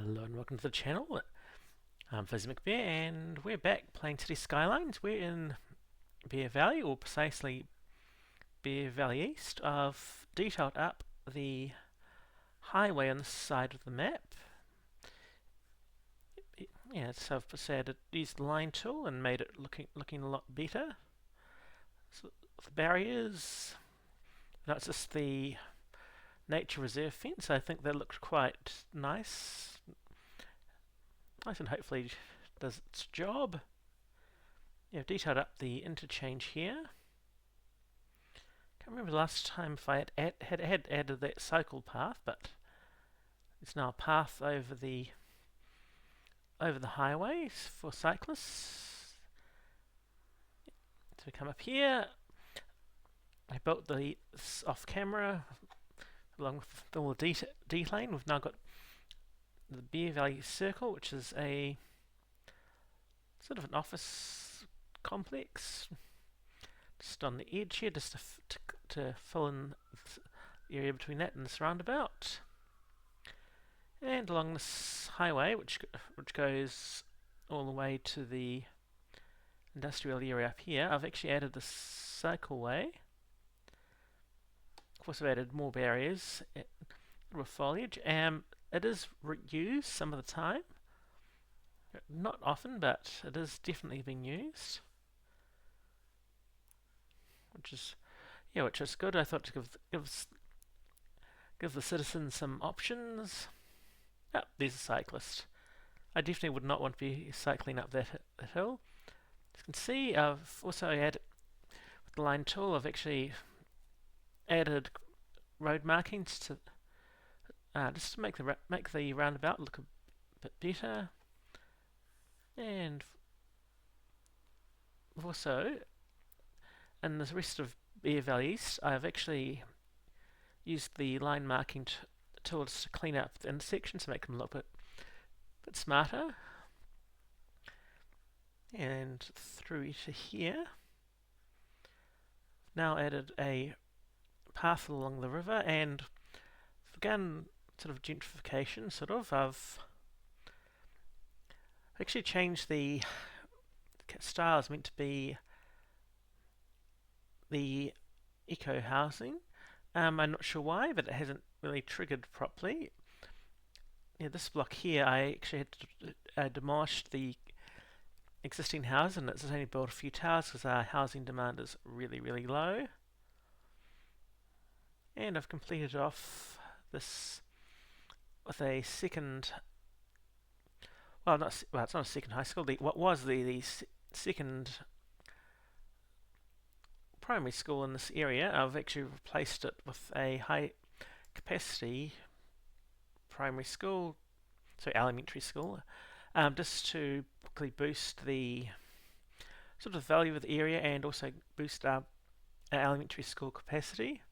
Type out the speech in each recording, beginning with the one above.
Hello and welcome to the channel. I'm Fuzzy McBear and we're back playing City Skylines. We're in Bear Valley, or precisely Bear Valley East. I've detailed up the highway on the side of the map. Yeah, so I've decided to use the line tool and made it looking a lot better. So the barriers, that's just the nature reserve fence. I think that looked quite nice. Nice and hopefully does its job. Yeah, I've detailed up the interchange here. Can't remember the last time if I had added that cycle path, but it's now a path over the highway for cyclists. So we come up here. I built this off camera along with all the detailing. We've now got the Bear Valley Circle, which is a sort of an office complex just on the edge here, just to fill in the area between that and this roundabout. And along this highway, which goes all the way to the industrial area up here, I've actually added this cycleway. Of course, I've added more barriers with foliage. It is reused some of the time. Not often, but it is definitely being used. Which is good. I thought to give the citizens some options. Oh, there's a cyclist. I definitely would not want to be cycling up that hill. As you can see, I've also added, with the line tool, I've actually added road markings to just to make the roundabout look a bit better. And also, in the rest of Bear Valley East, I've actually used the line marking tools to clean up the intersections to make them look a bit smarter. And through to here, now added a path along the river and begun sort of gentrification. I've actually changed the style. Is meant to be the eco housing. I'm not sure why, but it hasn't really triggered properly. Yeah, this block here, I actually had to demolish the existing house, and it's only built a few towers because our housing demand is really, really low. And I've completed off this with a second. It's not a second high school. What was the second primary school in this area. I've actually replaced it with a high capacity primary school, so elementary school, just to quickly boost the sort of value of the area and also boost our elementary school capacity.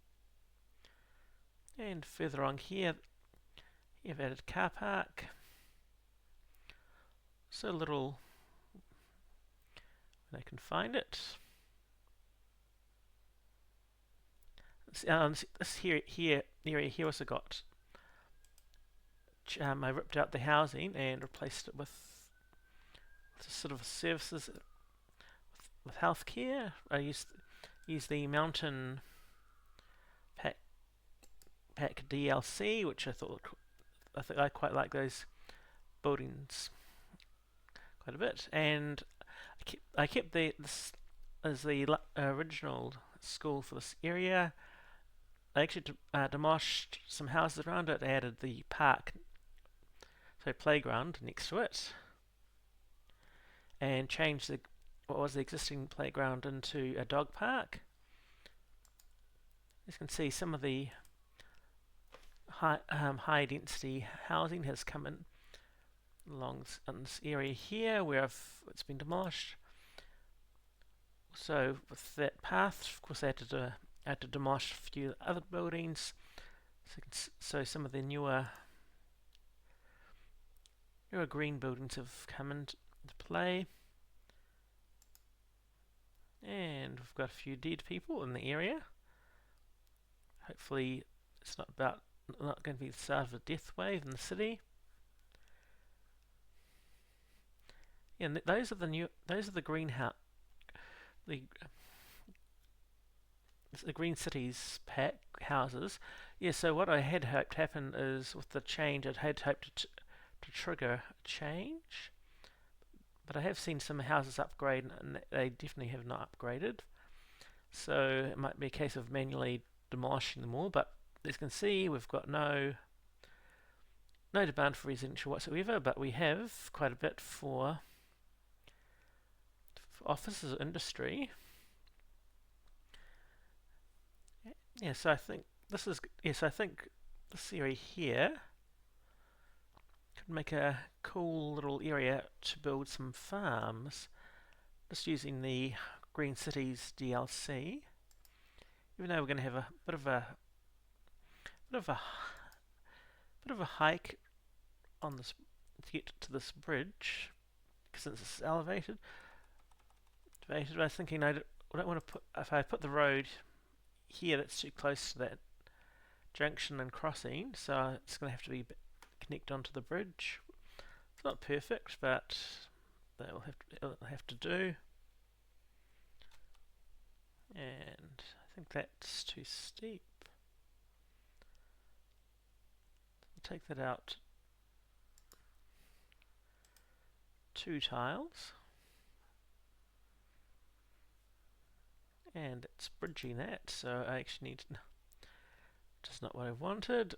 And further on here, you've added car park. So little, when I can find it. This area here also got. I ripped out the housing and replaced it with sort of services with healthcare. I used the Mountain Pack DLC, which I think I quite like those buildings quite a bit, and I kept this as the original school for this area. I actually demolished some houses around it, added the park, so playground next to it, and changed what was the existing playground into a dog park. As you can see, some of the high density housing has come in along this area here where it's been demolished. So with that path, of course, I had to demolish a few other buildings. So some of the newer green buildings have come into play. And we've got a few dead people in the area. Hopefully it's not going to be the start of a death wave in the city. Yeah, and those are the greenhouse, the the Green Cities pack houses. Yeah, so what I had hoped happen is with the change, I'd had hoped to trigger a change, but I have seen some houses upgrade, and they definitely have not upgraded. So it might be a case of manually demolishing them all. But as you can see, we've got no demand for residential whatsoever, but we have quite a bit for offices or industry. Yeah, so I think this is yes, I think this area here could make a cool little area to build some farms, just using the Green Cities DLC. Even though we're going to have a bit of a bit of a hike on this to get to this bridge, since it's elevated. I was thinking I don't want to put if I put the road here, that's too close to that junction and crossing, so it's going to have to be connect onto the bridge. It's not perfect, but it'll have to do. And I think that's too steep. Take that out 2 tiles. And it's bridging that, so I actually need to, just not what I wanted.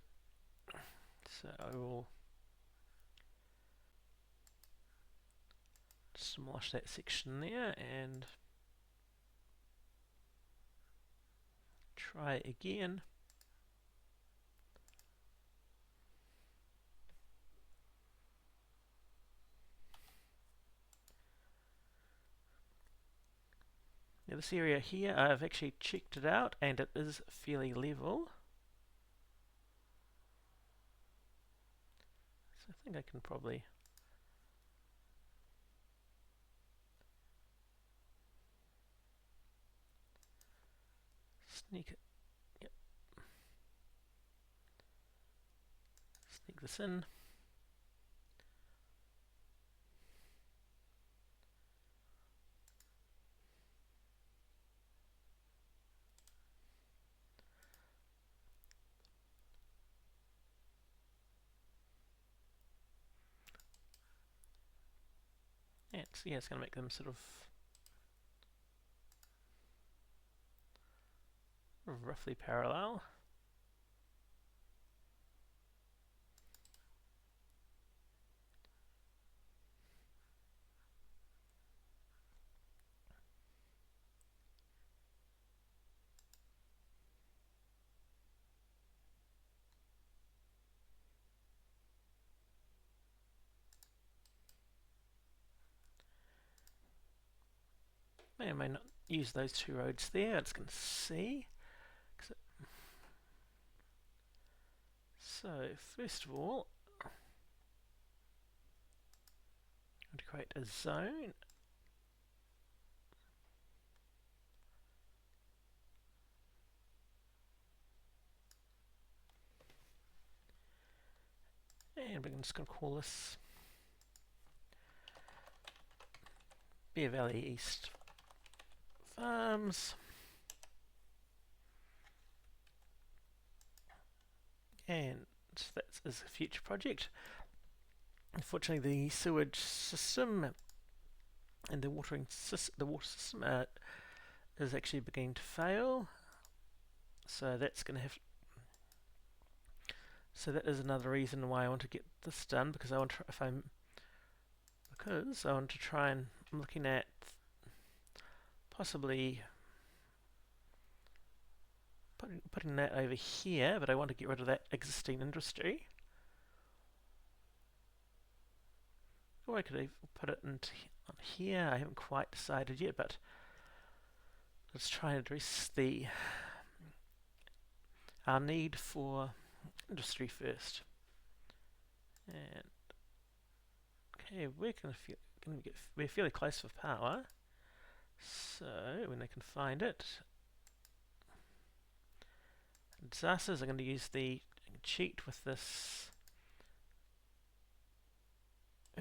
So I will smosh that section there and try again. Now this area here, I've actually checked it out and it is fairly level. So I think I can probably sneak it. Yep. Sneak this in. And yeah, it's going to make them sort of roughly parallel. May or may not use those 2 roads there, it's going to see. So first of all, I'm going to create a zone. And we're just going to call this Bear Valley East Farms. And that is a future project. Unfortunately, the sewage system and the water system is actually beginning to fail. So that's going to have. So that is another reason why I want to get this done, because I want to, I want to try and I'm looking at possibly putting that over here, but I want to get rid of that existing industry. Or I could put it on here. I haven't quite decided yet, but let's try and address our need for industry first. And okay, we're fairly close for power. So when I can find it, disasters. I'm going to use the cheat with this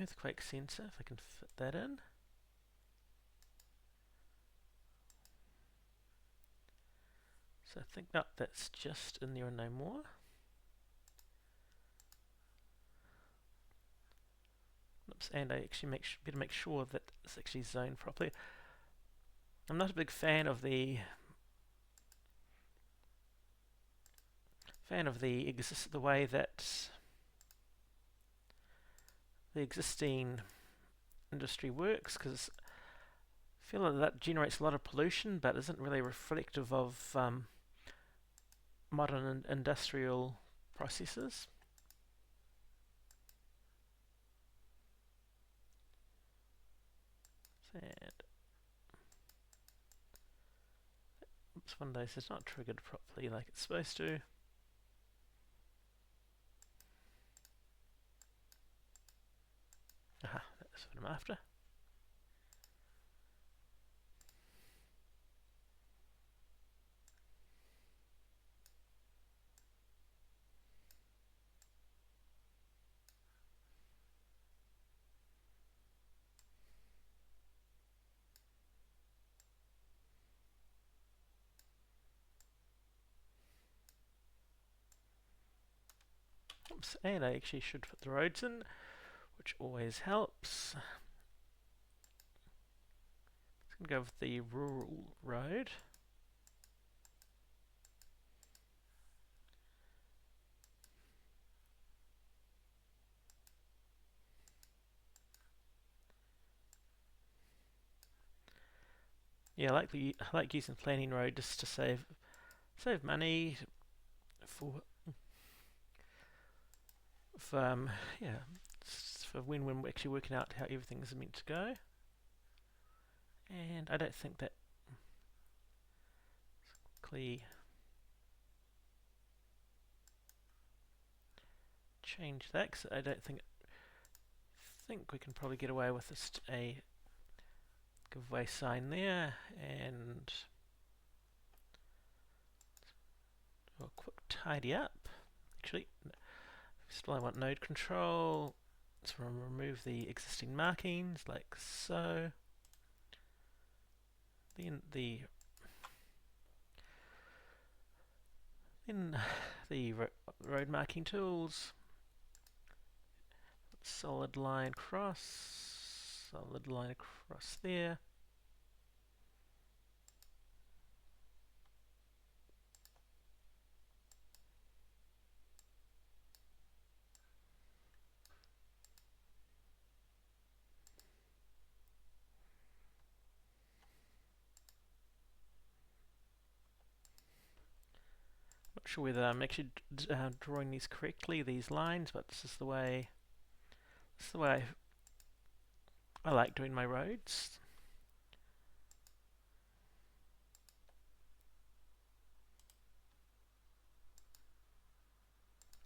earthquake sensor, if I can fit that in. So I think, no, that's just in there and no more. Oops, and I actually better make sure that it's actually zoned properly. I'm not a big fan of the the way that the existing industry works, because I feel like that generates a lot of pollution, but isn't really reflective of modern industrial processes. And oops, one of those is not triggered properly like it's supposed to. Aha, that's what I'm after. Oops, and I actually should put the roads in, which always helps. Let's go with the rural road. Yeah, I like using planning road just to save money for yeah, for when we're actually working out how everything's meant to go. And I don't think that quickly change that, because I don't think we can probably get away with just a giveaway sign there, and do a quick tidy up. Actually, still I want node control, so remove the existing markings like so. Then the road marking tools, solid line across there. Not sure whether I'm actually drawing these correctly, these lines, but this is the way I like doing my roads.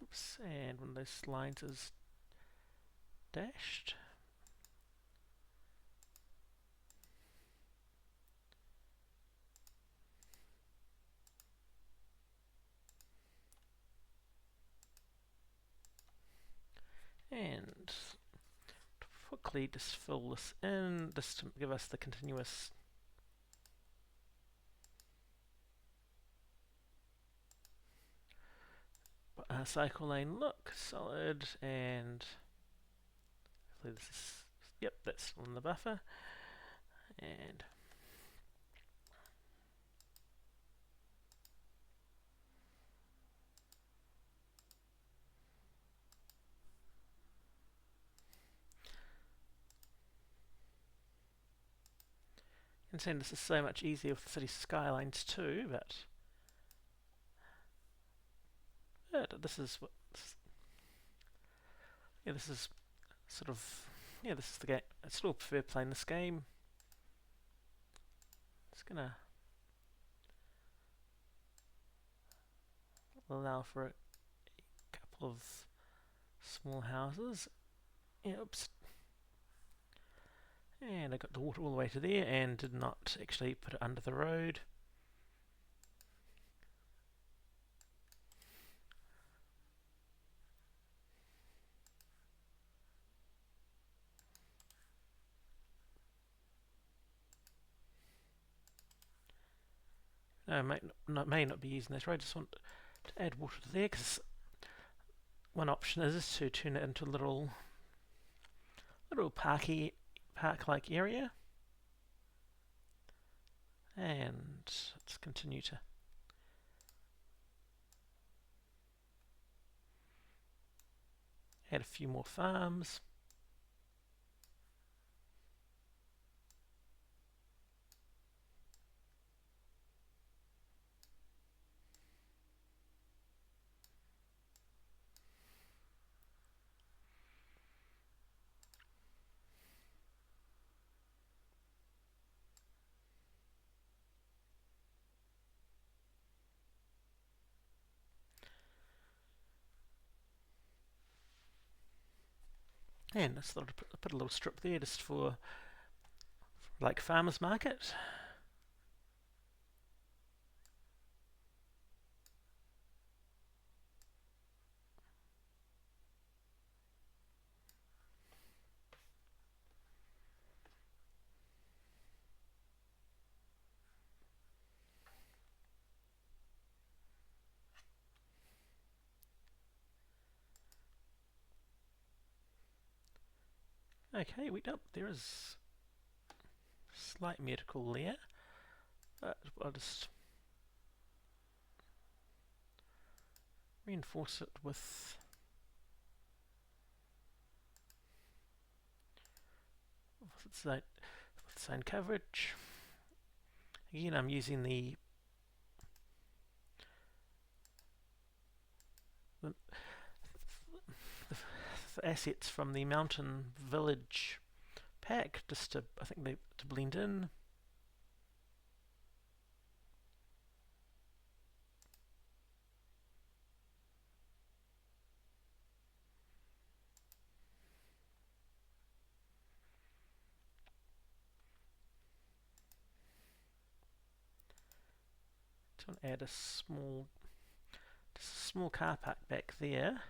Oops, and one of those lines is dashed. And quickly just fill this in, just to give us the continuous cycle lane look, solid, and hopefully this is, yep, that's still in the buffer. And saying this is so much easier with the city skylines too, but this is what, yeah, this is sort of, yeah, this is the game. I still prefer playing this game. It's gonna allow for a couple of small houses. Oops. And I got the water all the way to there and did not actually put it under the road. I may not be using this road. I just want to add water to there because one option is to turn it into a little park-like area, and let's continue to add a few more farms. And I thought I'd put a little strip there just for like farmers market. Okay, there is slight medical there, but I'll just reinforce it with its own coverage. Again, I'm using the assets from the Mountain Village pack just to to blend in. Just want to add a small car park back there,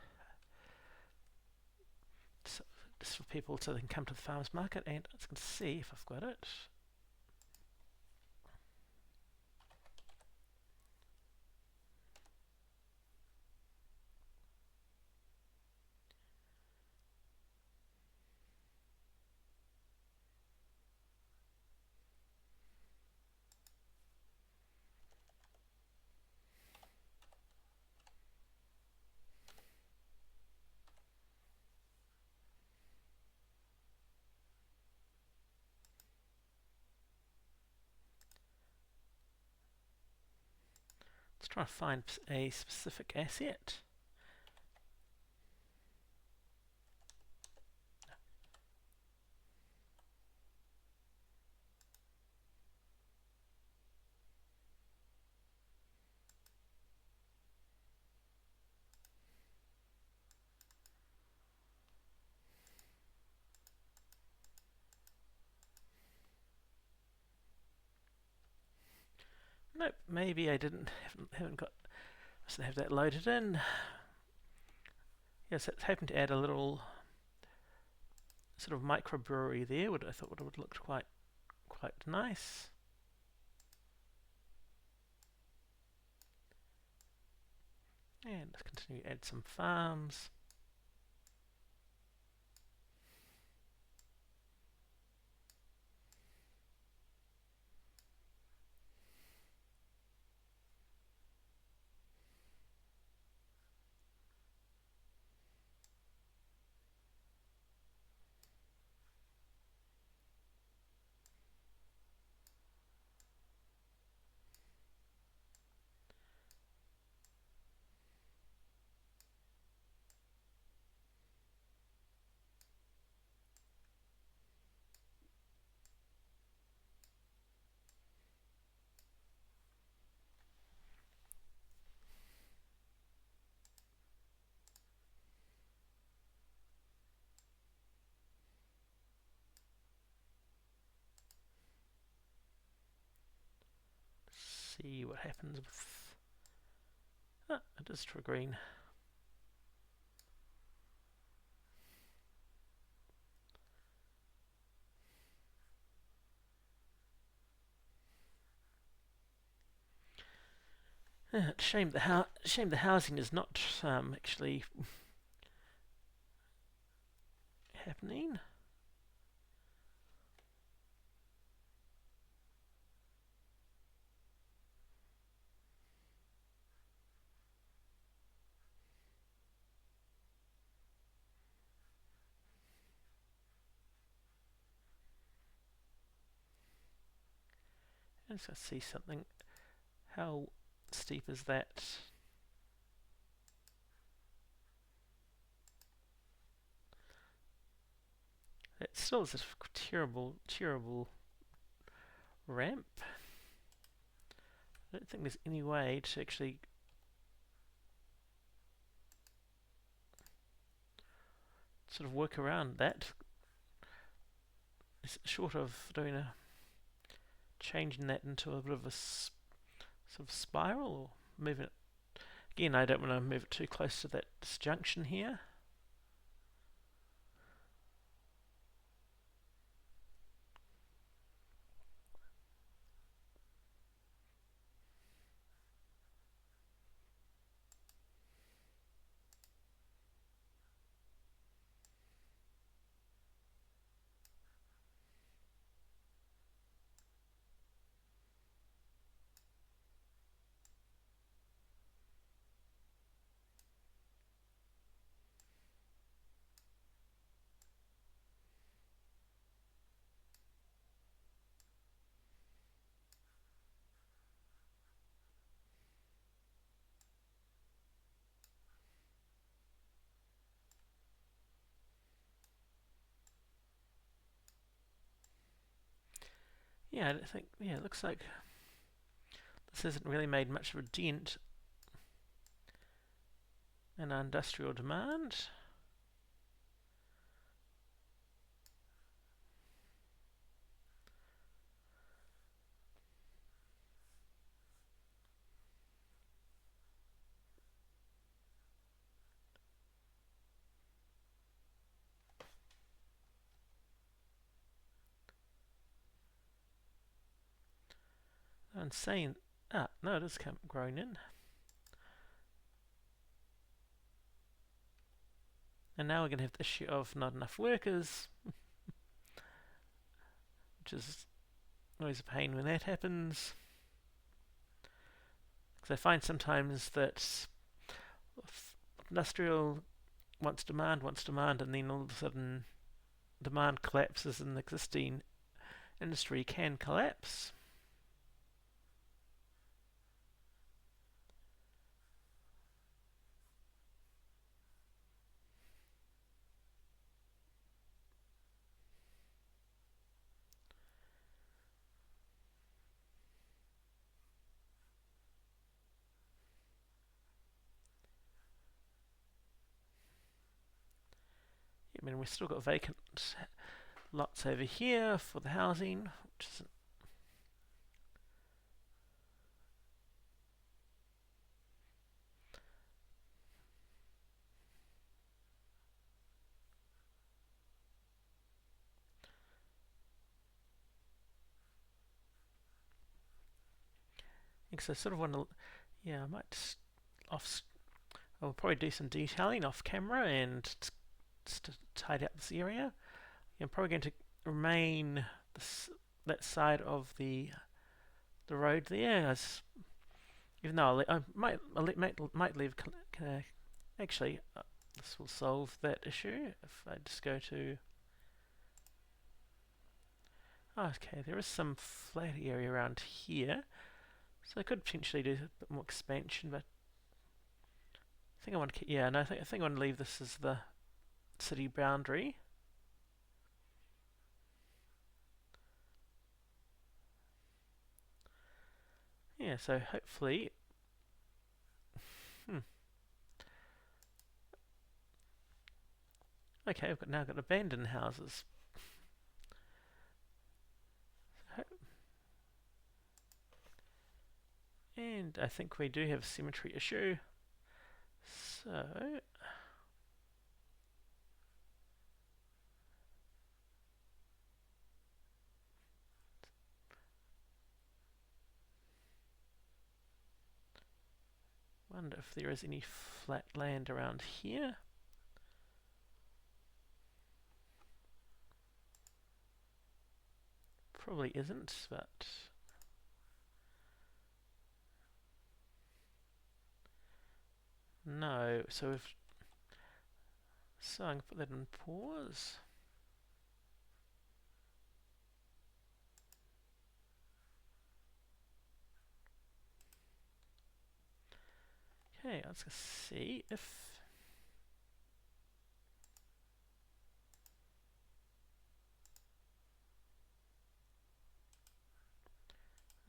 just for people so they can come to the farmers market, and I can see if I've got it. Let's try to find a specific asset. Nope, maybe I haven't have that loaded in. Yes, it's hoping to add a little sort of microbrewery there. I thought would have looked quite nice. And let's continue to add some farms. See what happens with... it is true green. Shame the housing is not actually happening. Let's see something. How steep is that? It still is a terrible, terrible ramp. I don't think there's any way to actually sort of work around that. It's short of doing a changing that into a bit of a sort of spiral or moving it. Again, I don't want to move it too close to that junction here. Yeah, I don't think. Yeah, it looks like this hasn't really made much of a dent in our industrial demand. I'm saying, no, it is growing in. And now we're going to have the issue of not enough workers, which is always a pain when that happens. Because I find sometimes that industrial wants demand, and then all of a sudden demand collapses and the existing industry can collapse. I mean, we've still got vacant lots over here for the housing, which isn't. I sort of want to, yeah, I might I'll probably do some detailing off camera and just to tidy up this area. I'm probably going to remain that side of the road there, even though I might leave. Actually, this will solve that issue if I just go to. Okay, there is some flat area around here, so I could potentially do a bit more expansion, but I think I want to keep. Yeah, no, I think I want to leave this as the city boundary. Yeah, so hopefully. Okay, we've now got abandoned houses. And I think we do have a symmetry issue. So Wonder if there is any flat land around here. Probably isn't, but no. So I can put that in pause. Okay, let's see if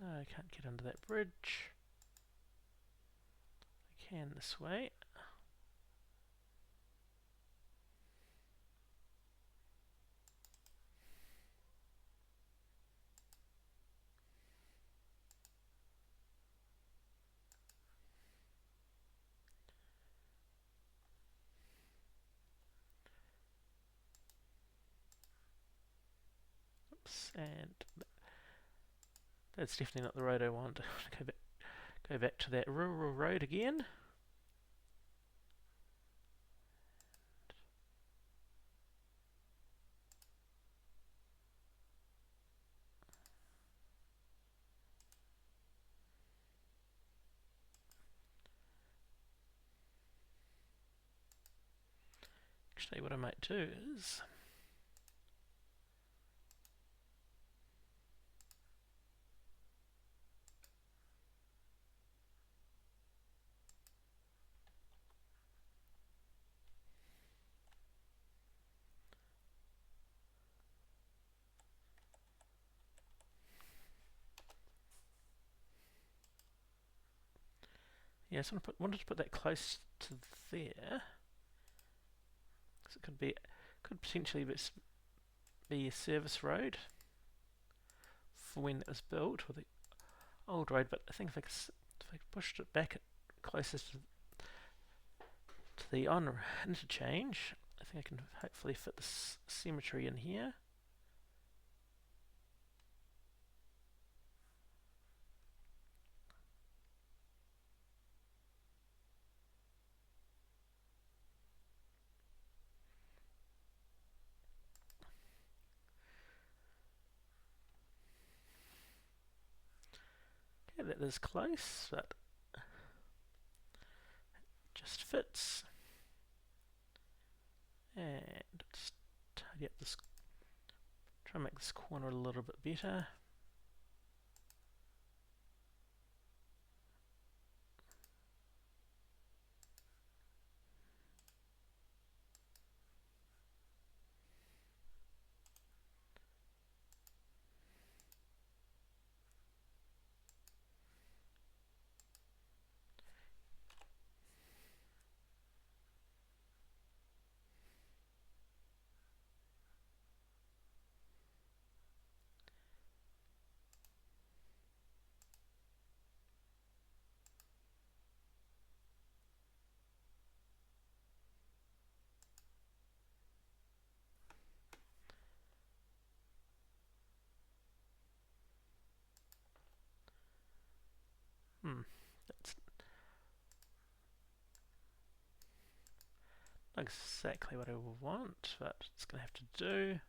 I can't get under that bridge. I can this way. Oops, and that's definitely not the road I want. Go back to that rural road again. Actually, what I might do is yeah, so I wanted to put that close to there, because it could potentially be a service road for when it was built, or the old road. But I think if I pushed it back closest to the on interchange, I think I can hopefully fit this cemetery in here. Okay, that is close, but just fits. And let's tidy up this, try and make this corner a little bit better. That's not exactly what I want, but it's going to have to do.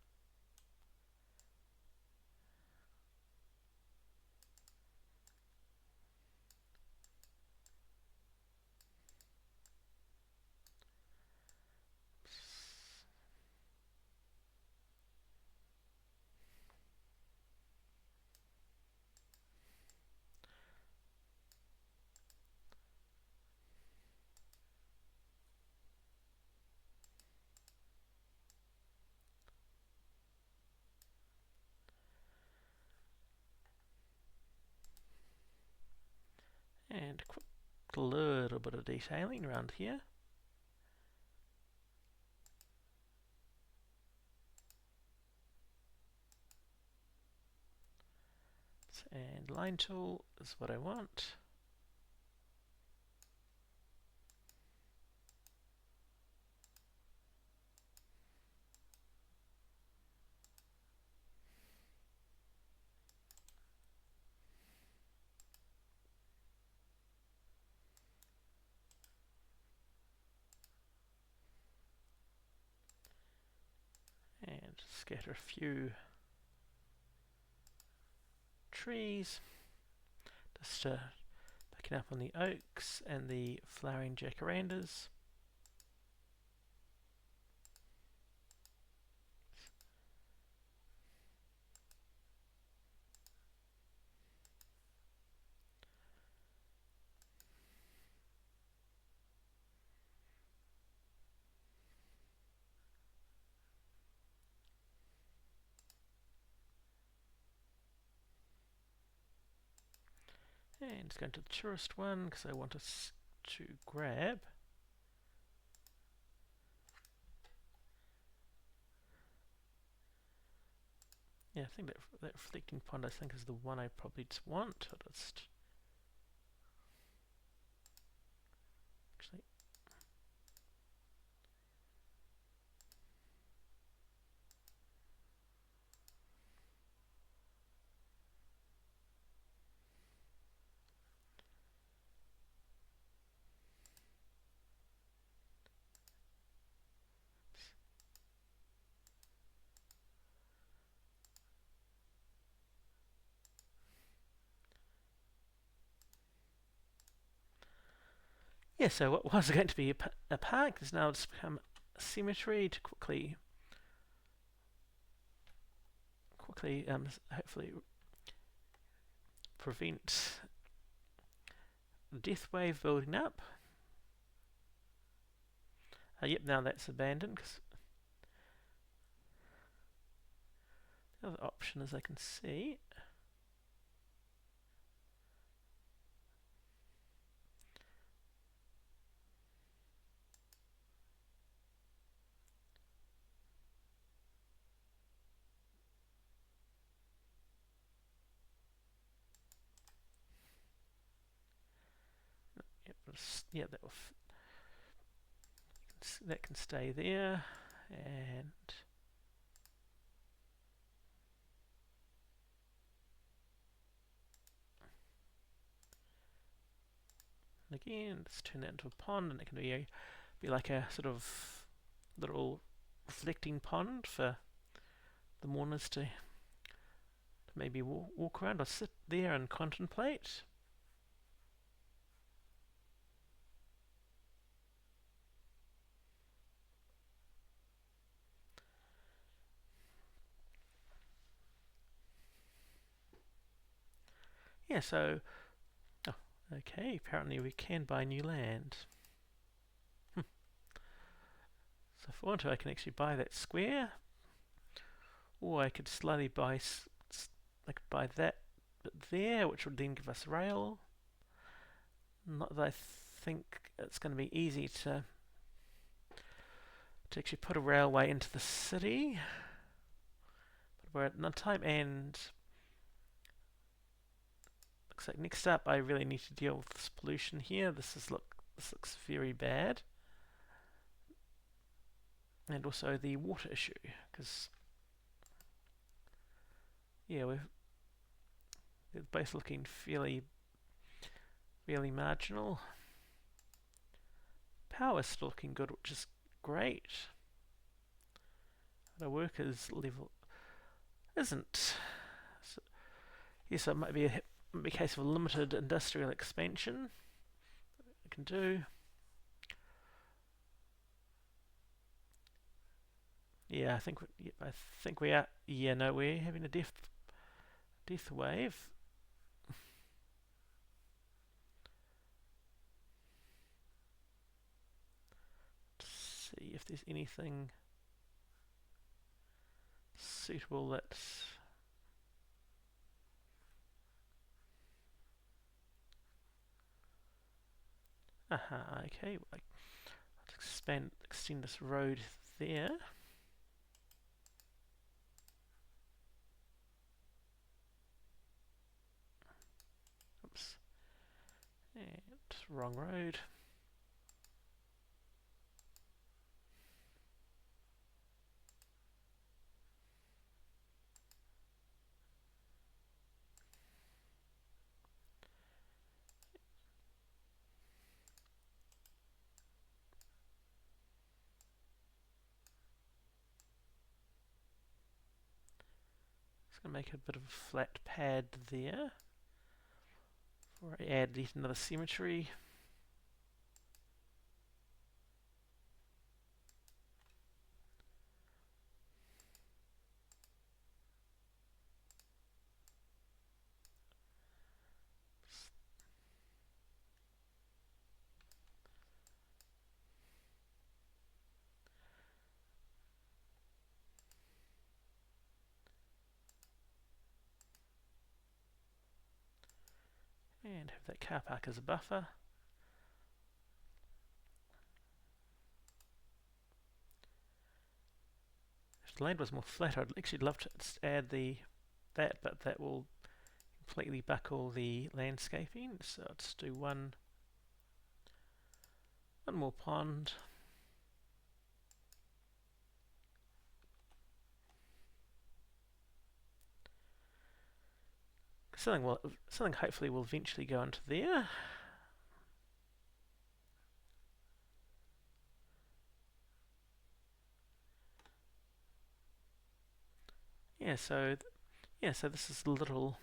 And a little bit of detailing around here. And line tool is what I want. Just scatter a few trees, just picking up on the oaks and the flowering jacarandas. And just going to the tourist one because I want us to grab. Yeah, I think that reflecting pond I think is the one I probably just want. I'll just actually yeah. So what was going to be a park has now just become a cemetery to quickly hopefully prevent the death wave building up. Yep, now that's abandoned because the other option, as I can see, yep, yeah, that can stay there, and again, let's turn that into a pond, and it can be like a sort of little reflecting pond for the mourners to maybe walk around or sit there and contemplate. Yeah, so, oh, okay, apparently we can buy new land. So if I want to, I can actually buy that square, or I could slightly buy, I could buy that bit there, which would then give us rail. Not that I think it's going to be easy to actually put a railway into the city. But we're at night time, and looks like next up I really need to deal with this pollution here. This looks very bad. And also the water issue, because yeah, they're both looking fairly marginal. Power's still looking good, which is great. The workers level isn't. So, yes, it might be a case of a limited industrial expansion we can do. Yeah, I think we are. Yeah, no, we're having a death wave. Let's see if there's anything suitable that's. Aha, okay. Let's extend this road there. Oops. And wrong road. Gonna make a bit of a flat pad there. Before I add yet another cemetery. And have that car park as a buffer. If the land was more flat, I'd actually love to add that, but that will completely buckle the landscaping. So I'll just do one more pond. Something hopefully will eventually go into there. So this is a little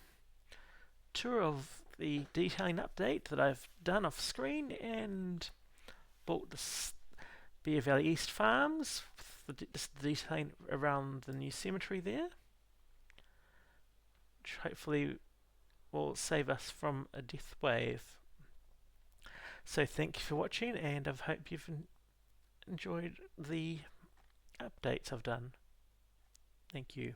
tour of the detailing update that I've done off screen, and bought this Bear Valley East Farms, the detailing around the new cemetery there, which hopefully will save us from a death wave. So thank you for watching, and I hope you've enjoyed the updates I've done. Thank you.